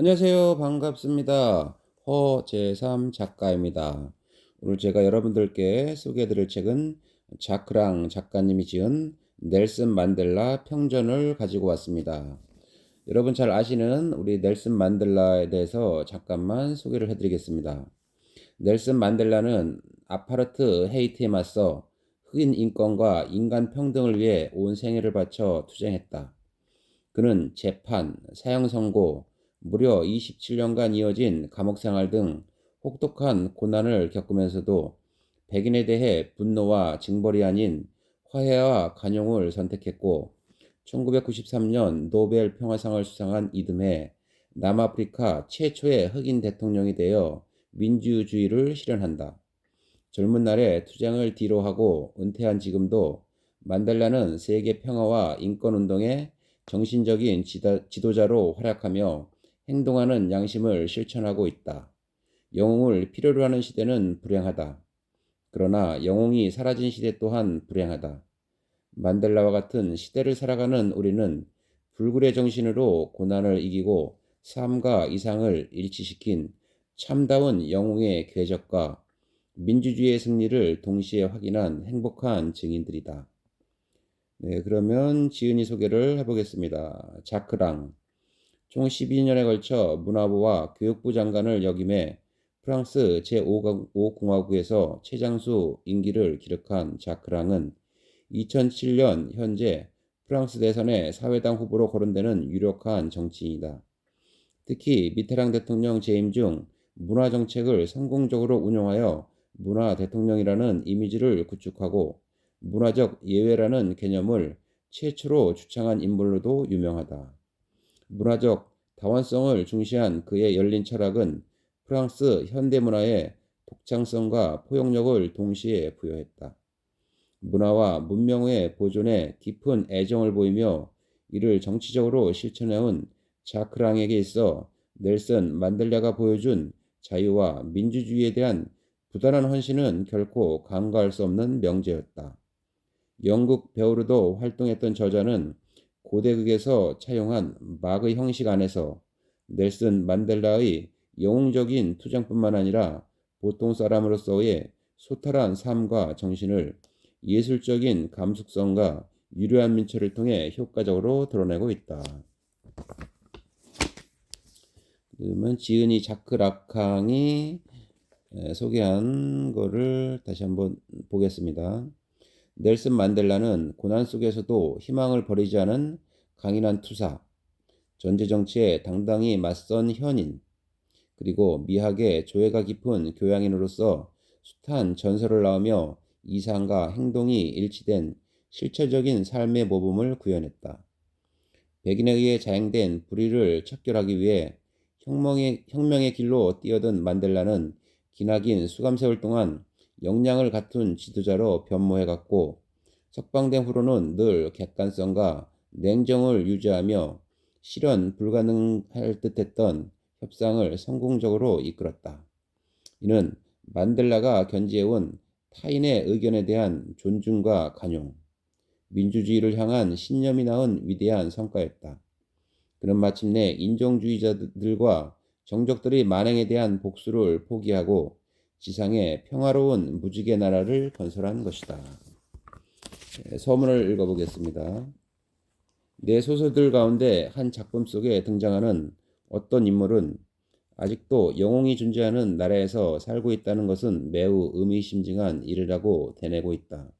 안녕하세요. 반갑습니다. 허재삼 작가입니다. 오늘 제가 여러분들께 소개해드릴 책은 자크랑 작가님이 지은 넬슨 만델라 평전을 가지고 왔습니다. 여러분 잘 아시는 우리 넬슨 만델라에 대해서 잠깐만 소개를 해드리겠습니다. 넬슨 만델라는 아파르트 헤이트에 맞서 흑인 인권과 인간 평등을 위해 온 생애를 바쳐 투쟁했다. 그는 재판, 사형 선고, 무려 27년간 이어진 감옥 생활 등 혹독한 고난을 겪으면서도 백인에 대해 분노와 징벌이 아닌 화해와 관용을 선택했고, 1993년 노벨 평화상을 수상한 이듬해 남아프리카 최초의 흑인 대통령이 되어 민주주의를 실현한다. 젊은 날에 투쟁을 뒤로하고 은퇴한 지금도 만델라는 세계 평화와 인권운동의 정신적인 지도자로 활약하며 행동하는 양심을 실천하고 있다. 영웅을 필요로 하는 시대는 불행하다. 그러나 영웅이 사라진 시대 또한 불행하다. 만델라와 같은 시대를 살아가는 우리는 불굴의 정신으로 고난을 이기고 삶과 이상을 일치시킨 참다운 영웅의 궤적과 민주주의의 승리를 동시에 확인한 행복한 증인들이다. 네, 그러면 지은이 소개를 해보겠습니다. 자크랑 총 12년에 걸쳐 문화부와 교육부 장관을 역임해 프랑스 제5공화국에서 최장수 임기를 기록한 자크랑은 2007년 현재 프랑스 대선의 사회당 후보로 거론되는 유력한 정치인이다. 특히 미테랑 대통령 재임 중 문화 정책을 성공적으로 운영하여 문화 대통령이라는 이미지를 구축하고 문화적 예외라는 개념을 최초로 주창한 인물로도 유명하다. 문화적 다원성을 중시한 그의 열린 철학은 프랑스 현대문화에 독창성과 포용력을 동시에 부여했다. 문화와 문명의 보존에 깊은 애정을 보이며 이를 정치적으로 실천해온 자크랑에게 있어 넬슨 만델라가 보여준 자유와 민주주의에 대한 부단한 헌신은 결코 간과할 수 없는 명제였다. 영국 배우로도 활동했던 저자는 고대극에서 차용한 막의 형식 안에서 넬슨 만델라의 영웅적인 투쟁뿐만 아니라 보통 사람으로서의 소탈한 삶과 정신을 예술적인 감수성과 유려한 민초를 통해 효과적으로 드러내고 있다. 그러면 지은이 자크라캉이 소개한 거를 다시 한번 보겠습니다. 넬슨 만델라는 고난 속에서도 희망을 버리지 않은 강인한 투사, 전제정치에 당당히 맞선 현인, 그리고 미학의 조예가 깊은 교양인으로서 숱한 전설을 낳으며 이상과 행동이 일치된 실체적인 삶의 모범을 구현했다. 백인에 의해 자행된 불의를 척결하기 위해 혁명의 길로 뛰어든 만델라는 기나긴 수감세월 동안 역량을 갖춘 지도자로 변모해갔고 석방된 후로는 늘 객관성과 냉정을 유지하며 실현 불가능할 듯했던 협상을 성공적으로 이끌었다. 이는 만델라가 견지해온 타인의 의견에 대한 존중과 관용, 민주주의를 향한 신념이 낳은 위대한 성과였다. 그는 마침내 인종주의자들과 정적들의 만행에 대한 복수를 포기하고 지상에 평화로운 무지개 나라를 건설한 것이다. 서문을 읽어보겠습니다. 내 소설들 가운데 한 작품 속에 등장하는 어떤 인물은 아직도 영웅이 존재하는 나라에서 살고 있다는 것은 매우 의미심장한 일이라고 대내고 있다.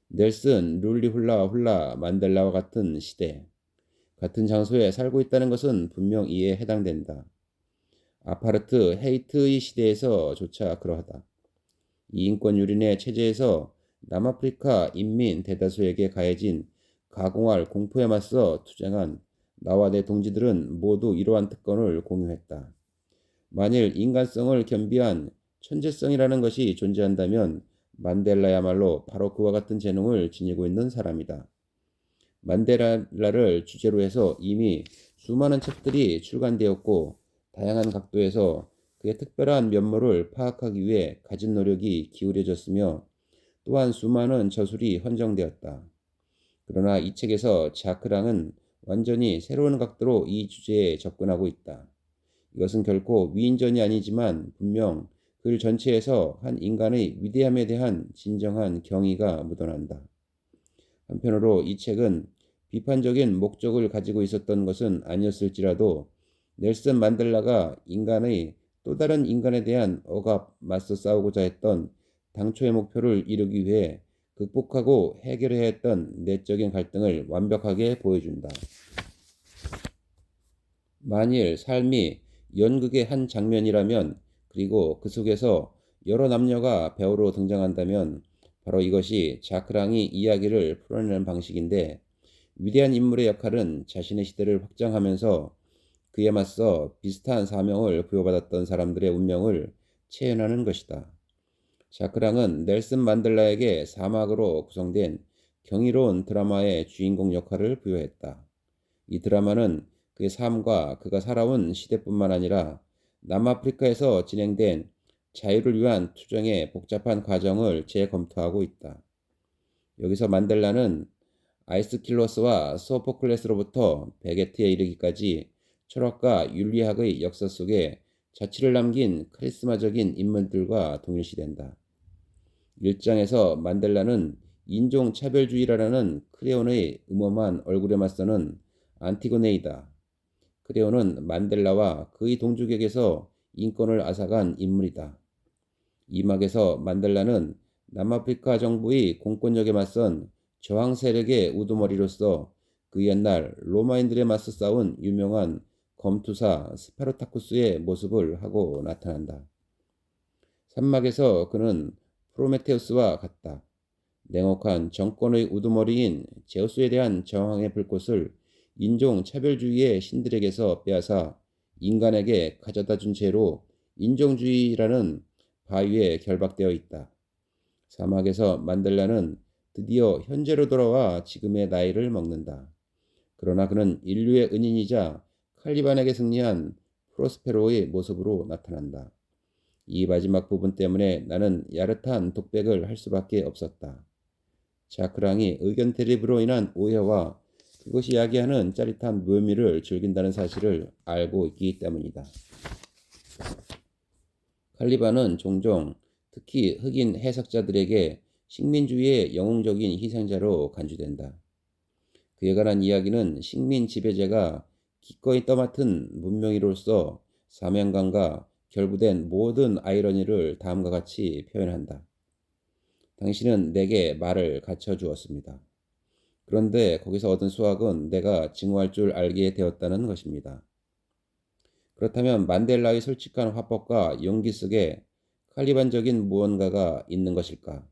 넬슨 룰리훌라 만델라와 같은 시대, 같은 장소에 살고 있다는 것은 분명 이에 해당된다. 아파르트 헤이트의 시대에서조차 그러하다. 이 인권 유린의 체제에서 남아프리카 인민 대다수에게 가해진 가공할 공포에 맞서 투쟁한 나와 내 동지들은 모두 이러한 특권을 공유했다. 만일 인간성을 겸비한 천재성이라는 것이 존재한다면 만델라야말로 바로 그와 같은 재능을 지니고 있는 사람이다. 만델라를 주제로 해서 이미 수많은 책들이 출간되었고 다양한 각도에서 그의 특별한 면모를 파악하기 위해 가진 노력이 기울여졌으며 또한 수많은 저술이 헌정되었다. 그러나 이 책에서 자크랑은 완전히 새로운 각도로 이 주제에 접근하고 있다. 이것은 결코 위인전이 아니지만 분명 글 전체에서 한 인간의 위대함에 대한 진정한 경의가 묻어난다. 한편으로 이 책은 비판적인 목적을 가지고 있었던 것은 아니었을지라도 넬슨 만델라가 인간의 또 다른 인간에 대한 억압 맞서 싸우고자 했던 당초의 목표를 이루기 위해 극복하고 해결해야 했던 내적인 갈등을 완벽하게 보여준다. 만일 삶이 연극의 한 장면이라면, 그리고 그 속에서 여러 남녀가 배우로 등장한다면 바로 이것이 자크랑이 이야기를 풀어내는 방식인데, 위대한 인물의 역할은 자신의 시대를 확장하면서 그에 맞서 비슷한 사명을 부여받았던 사람들의 운명을 체현하는 것이다. 자크랑은 넬슨 만델라에게 사막으로 구성된 경이로운 드라마의 주인공 역할을 부여했다. 이 드라마는 그의 삶과 그가 살아온 시대뿐만 아니라 남아프리카에서 진행된 자유를 위한 투쟁의 복잡한 과정을 재검토하고 있다. 여기서 만델라는 아이스킬로스와 소포클레스로부터 베게트에 이르기까지 철학과 윤리학의 역사 속에 자취를 남긴 카리스마적인 인물들과 동일시된다. 1장에서 만델라는 인종차별주의라는 크레온의 음험한 얼굴에 맞서는 안티고네이다. 크레온은 만델라와 그의 동족에게서 인권을 앗아간 인물이다. 2막에서 만델라는 남아프리카 정부의 공권력에 맞선 저항 세력의 우두머리로서 그 옛날 로마인들에 맞서 싸운 유명한 검투사 스파르타쿠스의 모습을 하고 나타난다. 3막에서 그는 프로메테우스와 같다. 냉혹한 정권의 우두머리인 제우스에 대한 저항의 불꽃을 인종차별주의의 신들에게서 빼앗아 인간에게 가져다 준 채로 인종주의라는 바위에 결박되어 있다. 사막에서 만델라는 드디어 현재로 돌아와 지금의 나이를 먹는다. 그러나 그는 인류의 은인이자 칼리반에게 승리한 프로스페로의 모습으로 나타난다. 이 마지막 부분 때문에 나는 야릇한 독백을 할 수밖에 없었다. 자크랑이 의견 대립으로 인한 오해와 그것이 야기하는 짜릿한 묘미를 즐긴다는 사실을 알고 있기 때문이다. 칼리반은 종종 특히 흑인 해석자들에게 식민주의의 영웅적인 희생자로 간주된다. 그에 관한 이야기는 식민 지배자가 기꺼이 떠맡은 문명이로서 사명감과 결부된 모든 아이러니를 다음과 같이 표현한다. 당신은 내게 말을 갖춰 주었습니다. 그런데 거기서 얻은 수확은 내가 증오할 줄 알게 되었다는 것입니다. 그렇다면 만델라의 솔직한 화법과 용기 속에 칼리반적인 무언가가 있는 것일까?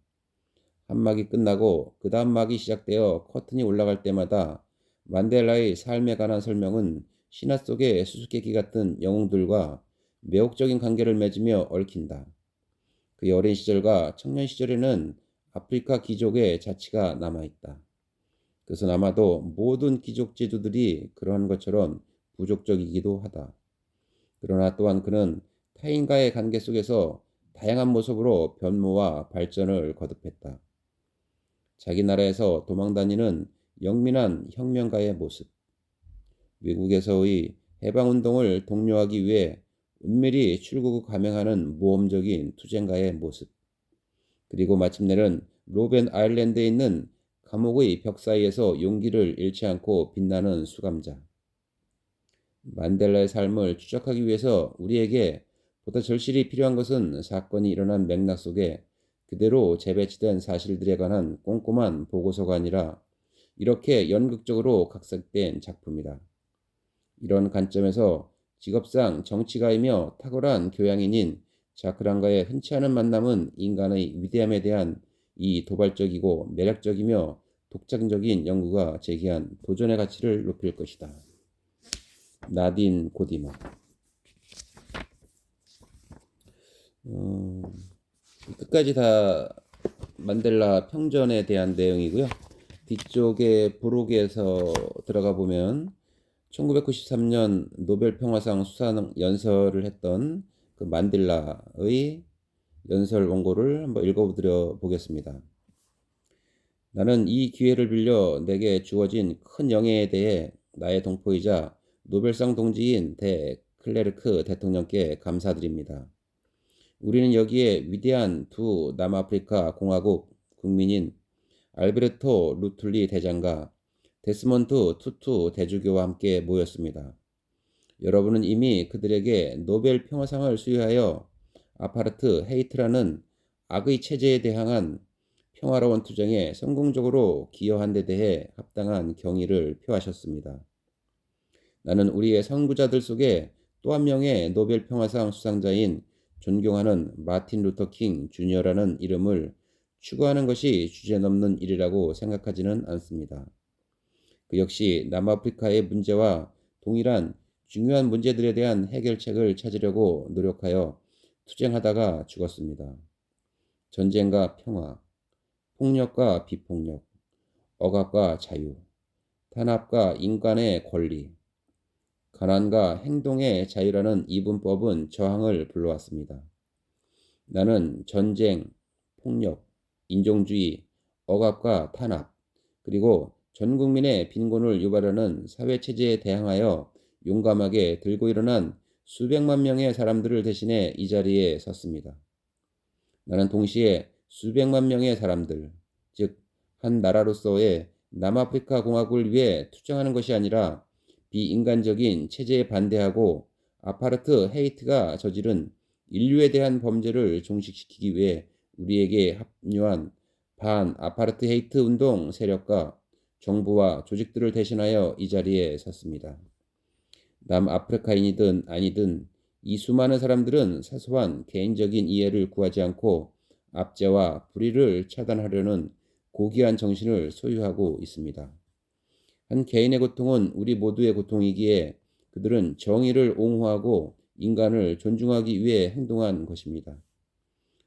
한 막이 끝나고 그 다음 막이 시작되어 커튼이 올라갈 때마다 만델라의 삶에 관한 설명은 신화 속의 수수께끼 같은 영웅들과 매혹적인 관계를 맺으며 얽힌다. 그의 어린 시절과 청년 시절에는 아프리카 귀족의 자취가 남아있다. 그것은 아마도 모든 귀족 제도들이 그러한 것처럼 부족적이기도 하다. 그러나 또한 그는 타인과의 관계 속에서 다양한 모습으로 변모와 발전을 거듭했다. 자기 나라에서 도망다니는 영민한 혁명가의 모습, 외국에서의 해방운동을 독려하기 위해 은밀히 출국을 감행하는 모험적인 투쟁가의 모습, 그리고 마침내는 로벤 아일랜드에 있는 감옥의 벽 사이에서 용기를 잃지 않고 빛나는 수감자. 만델라의 삶을 추적하기 위해서 우리에게 보다 절실히 필요한 것은 사건이 일어난 맥락 속에 그대로 재배치된 사실들에 관한 꼼꼼한 보고서가 아니라 이렇게 연극적으로 각색된 작품이다. 이런 관점에서 직업상 정치가이며 탁월한 교양인인 자크랑과의 흔치 않은 만남은 인간의 위대함에 대한 이 도발적이고 매력적이며 독창적인 연구가 제기한 도전의 가치를 높일 것이다. 나딘 고디머. 끝까지 다 만델라 평전에 대한 내용이고요. 뒤쪽에 부록에서 들어가 보면 1993년 노벨 평화상 수상 연설을 했던 그 만델라의 연설 원고를 한번 읽어드려 보겠습니다. 나는 이 기회를 빌려 내게 주어진 큰 영예에 대해 나의 동포이자 노벨상 동지인 대 클레르크 대통령께 감사드립니다. 우리는 여기에 위대한 두 남아프리카 공화국 국민인 알베르토 루툴리 대장과 데스몬트 투투 대주교와 함께 모였습니다. 여러분은 이미 그들에게 노벨 평화상을 수여하여 아파르트 헤이트라는 악의 체제에 대항한 평화로운 투쟁에 성공적으로 기여한 데 대해 합당한 경의를 표하셨습니다. 나는 우리의 선구자들 속에 또 한 명의 노벨 평화상 수상자인 존경하는 마틴 루터 킹 주니어라는 이름을 추구하는 것이 주제넘는 일이라고 생각하지는 않습니다. 그 역시 남아프리카의 문제와 동일한 중요한 문제들에 대한 해결책을 찾으려고 노력하여 투쟁하다가 죽었습니다. 전쟁과 평화, 폭력과 비폭력, 억압과 자유, 탄압과 인간의 권리, 가난과 행동의 자유라는 이분법은 저항을 불러왔습니다. 나는 전쟁, 폭력, 인종주의, 억압과 탄압, 그리고 전 국민의 빈곤을 유발하는 사회체제에 대항하여 용감하게 들고 일어난 수백만 명의 사람들을 대신해 이 자리에 섰습니다. 나는 동시에 수백만 명의 사람들, 즉 한 나라로서의 남아프리카 공화국을 위해 투쟁하는 것이 아니라 비인간적인 체제에 반대하고 아파르트 헤이트가 저지른 인류에 대한 범죄를 종식시키기 위해 우리에게 합류한 반 아파르트 헤이트 운동 세력과 정부와 조직들을 대신하여 이 자리에 섰습니다. 남아프리카인이든 아니든 이 수많은 사람들은 사소한 개인적인 이해를 구하지 않고 압제와 불의를 차단하려는 고귀한 정신을 소유하고 있습니다. 한 개인의 고통은 우리 모두의 고통이기에 그들은 정의를 옹호하고 인간을 존중하기 위해 행동한 것입니다.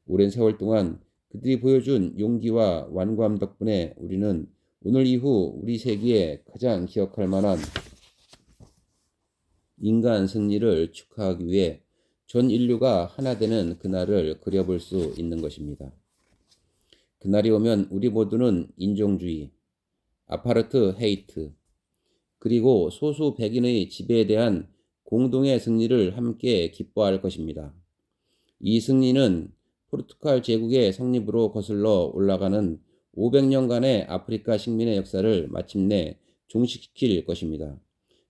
오랜 세월 동안 그들이 보여준 용기와 완고함 덕분에 우리는 오늘 이후 우리 세기에 가장 기억할 만한 인간 승리를 축하하기 위해 전 인류가 하나 되는 그날을 그려볼 수 있는 것입니다. 그날이 오면 우리 모두는 인종주의, 아파르트 헤이트, 그리고 소수 백인의 지배에 대한 공동의 승리를 함께 기뻐할 것입니다. 이 승리는 포르투갈 제국의 성립으로 거슬러 올라가는 500년간의 아프리카 식민의 역사를 마침내 종식시킬 것입니다.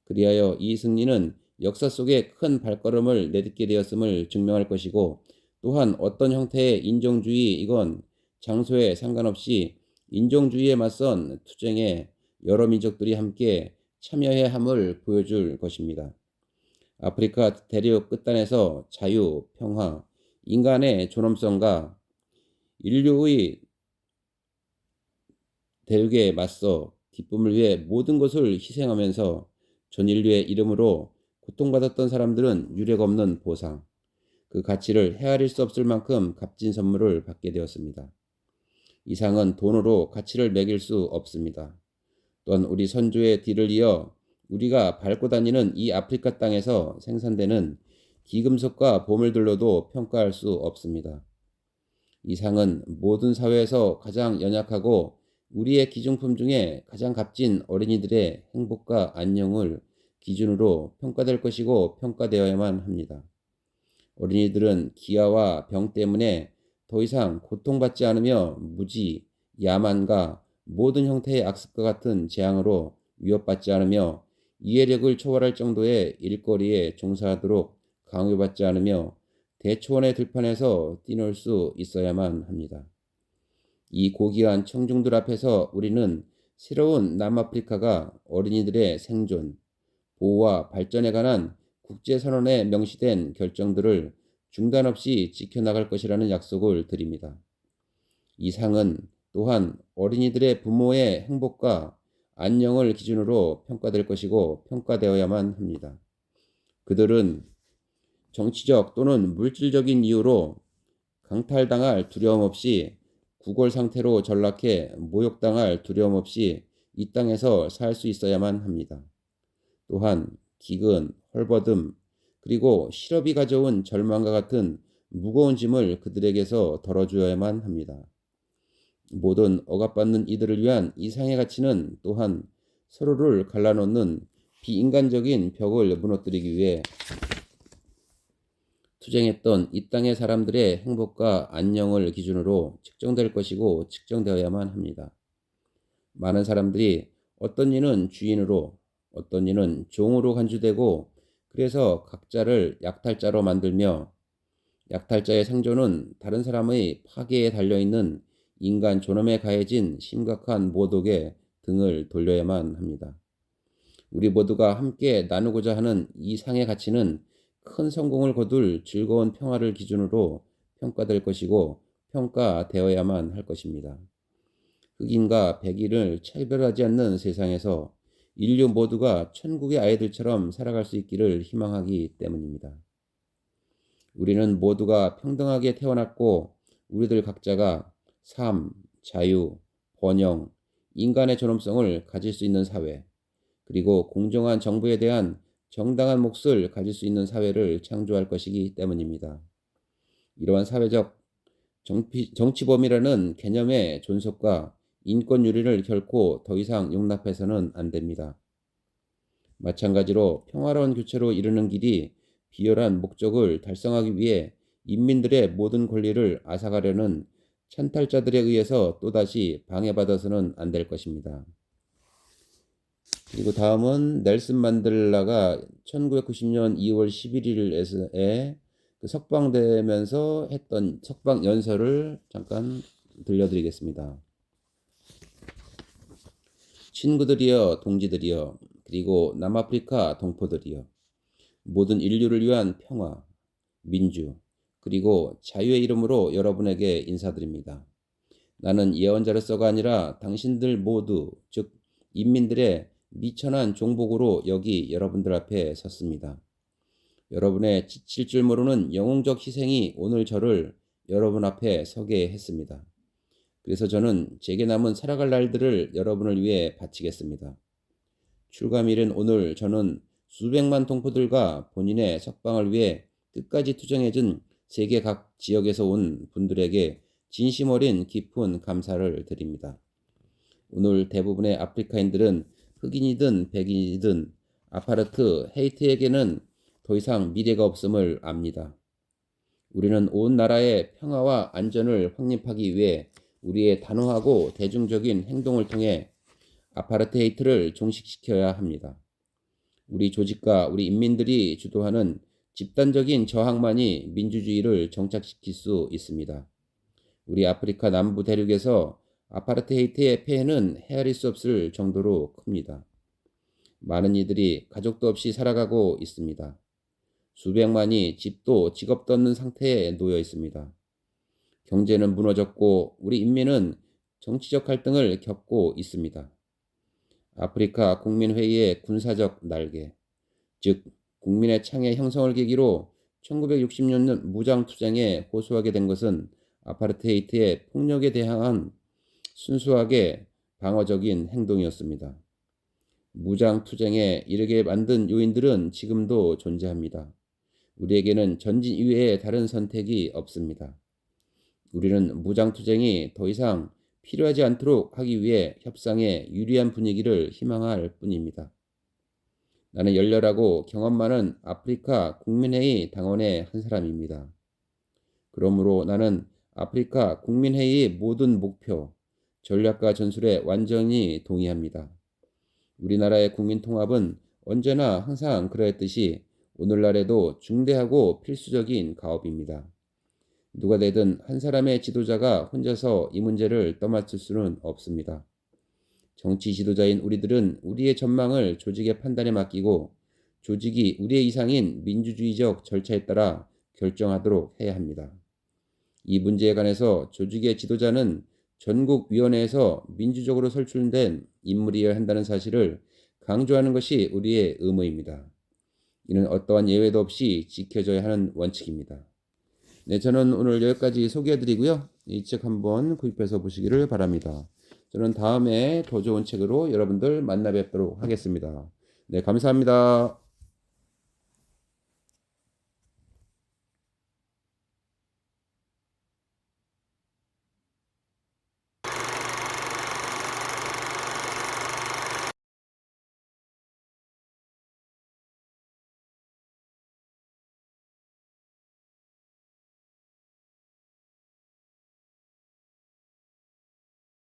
그리하여 이 승리는 역사 속에 큰 발걸음을 내딛게 되었음을 증명할 것이고, 또한 어떤 형태의 인종주의이건 장소에 상관없이 인종주의에 맞선 투쟁에 여러 민족들이 함께 참여해야 함을 보여줄 것입니다. 아프리카 대륙 끝단에서 자유, 평화, 인간의 존엄성과 인류의 대륙에 맞서 기쁨을 위해 모든 것을 희생하면서 전 인류의 이름으로 고통받았던 사람들은 유례 없는 보상, 그 가치를 헤아릴 수 없을 만큼 값진 선물을 받게 되었습니다. 이상은 돈으로 가치를 매길 수 없습니다. 또한 우리 선조의 뒤를 이어 우리가 밟고 다니는 이 아프리카 땅에서 생산되는 기금속과 보물들로도 평가할 수 없습니다. 이상은 모든 사회에서 가장 연약하고 우리의 기중품 중에 가장 값진 어린이들의 행복과 안녕을 기준으로 평가될 것이고 평가되어야만 합니다. 어린이들은 기아와 병 때문에 더 이상 고통받지 않으며 무지, 야만과 모든 형태의 악습과 같은 재앙으로 위협받지 않으며 이해력을 초월할 정도의 일거리에 종사하도록 강요받지 않으며 대초원의 들판에서 뛰놀 수 있어야만 합니다. 이 고귀한 청중들 앞에서 우리는 새로운 남아프리카가 어린이들의 생존, 보호와 발전에 관한 국제선언에 명시된 결정들을 중단 없이 지켜나갈 것이라는 약속을 드립니다. 이 상은 또한 어린이들의 부모의 행복과 안녕을 기준으로 평가될 것이고 평가되어야만 합니다. 그들은 정치적 또는 물질적인 이유로 강탈당할 두려움 없이 구골 상태로 전락해 모욕당할 두려움 없이 이 땅에서 살 수 있어야만 합니다. 또한 기근, 헐벗음, 그리고 실업이 가져온 절망과 같은 무거운 짐을 그들에게서 덜어주어야만 합니다. 모든 억압받는 이들을 위한 이상의 가치는 또한 서로를 갈라놓는 비인간적인 벽을 무너뜨리기 위해 투쟁했던 이 땅의 사람들의 행복과 안녕을 기준으로 측정될 것이고 측정되어야만 합니다. 많은 사람들이 어떤 이는 주인으로, 어떤 이는 종으로 간주되고 그래서 각자를 약탈자로 만들며 약탈자의 생존은 다른 사람의 파괴에 달려있는 인간 존엄에 가해진 심각한 모독에 등을 돌려야만 합니다. 우리 모두가 함께 나누고자 하는 이 상의 가치는 큰 성공을 거둘 즐거운 평화를 기준으로 평가될 것이고 평가되어야만 할 것입니다. 흑인과 백인을 차별하지 않는 세상에서 인류 모두가 천국의 아이들처럼 살아갈 수 있기를 희망하기 때문입니다. 우리는 모두가 평등하게 태어났고 우리들 각자가 삶, 자유, 번영, 인간의 존엄성을 가질 수 있는 사회, 그리고 공정한 정부에 대한 정당한 몫을 가질 수 있는 사회를 창조할 것이기 때문입니다. 이러한 사회적 정치범이라는 개념의 존속과 인권 유린을 결코 더 이상 용납해서는 안 됩니다. 마찬가지로 평화로운 교체로 이르는 길이 비열한 목적을 달성하기 위해 인민들의 모든 권리를 앗아가려는 찬탈자들에 의해서 또다시 방해받아서는 안 될 것입니다. 그리고 다음은 넬슨 만델라가 1990년 2월 11일에 석방되면서 했던 석방 연설을 잠깐 들려드리겠습니다. 친구들이여, 동지들이여, 그리고 남아프리카 동포들이여, 모든 인류를 위한 평화, 민주, 그리고 자유의 이름으로 여러분에게 인사드립니다. 나는 예언자로서가 아니라 당신들 모두, 즉 인민들의 미천한 종복으로 여기 여러분들 앞에 섰습니다. 여러분의 지칠 줄 모르는 영웅적 희생이 오늘 저를 여러분 앞에 서게 했습니다. 그래서 저는 제게 남은 살아갈 날들을 여러분을 위해 바치겠습니다. 출감일인 오늘 저는 수백만 동포들과 본인의 석방을 위해 끝까지 투쟁해준 세계 각 지역에서 온 분들에게 진심 어린 깊은 감사를 드립니다. 오늘 대부분의 아프리카인들은 흑인이든 백인이든 아파르트 헤이트에게는 더 이상 미래가 없음을 압니다. 우리는 온 나라의 평화와 안전을 확립하기 위해 우리의 단호하고 대중적인 행동을 통해 아파르테이트를 종식시켜야 합니다. 우리 조직과 우리 인민들이 주도하는 집단적인 저항만이 민주주의를 정착시킬 수 있습니다. 우리 아프리카 남부 대륙에서 아파르테이트의 폐해는 헤아릴 수 없을 정도로 큽니다. 많은 이들이 가족도 없이 살아가고 있습니다. 수백만이 집도 직업도 없는 상태에 놓여 있습니다. 경제는 무너졌고 우리 인민은 정치적 갈등을 겪고 있습니다. 아프리카 국민회의의 군사적 날개, 즉 국민의 창의 형성을 계기로 1960년 무장투쟁에 호소하게 된 것은 아파르테이트의 폭력에 대항한 순수하게 방어적인 행동이었습니다. 무장투쟁에 이르게 만든 요인들은 지금도 존재합니다. 우리에게는 전진 이외에 다른 선택이 없습니다. 우리는 무장투쟁이 더 이상 필요하지 않도록 하기 위해 협상에 유리한 분위기를 희망할 뿐입니다. 나는 열렬하고 경험 많은 아프리카 국민회의 당원의 한 사람입니다. 그러므로 나는 아프리카 국민회의의 모든 목표, 전략과 전술에 완전히 동의합니다. 우리나라의 국민통합은 언제나 항상 그러했듯이 오늘날에도 중대하고 필수적인 가업입니다. 누가 되든 한 사람의 지도자가 혼자서 이 문제를 떠맡을 수는 없습니다. 정치 지도자인 우리들은 우리의 전망을 조직의 판단에 맡기고 조직이 우리의 이상인 민주주의적 절차에 따라 결정하도록 해야 합니다. 이 문제에 관해서 조직의 지도자는 전국위원회에서 민주적으로 선출된 인물이어야 한다는 사실을 강조하는 것이 우리의 의무입니다. 이는 어떠한 예외도 없이 지켜져야 하는 원칙입니다. 네, 저는 오늘 여기까지 소개해드리고요. 이 책 한번 구입해서 보시기를 바랍니다. 저는 다음에 더 좋은 책으로 여러분들 만나 뵙도록 하겠습니다. 네, 감사합니다.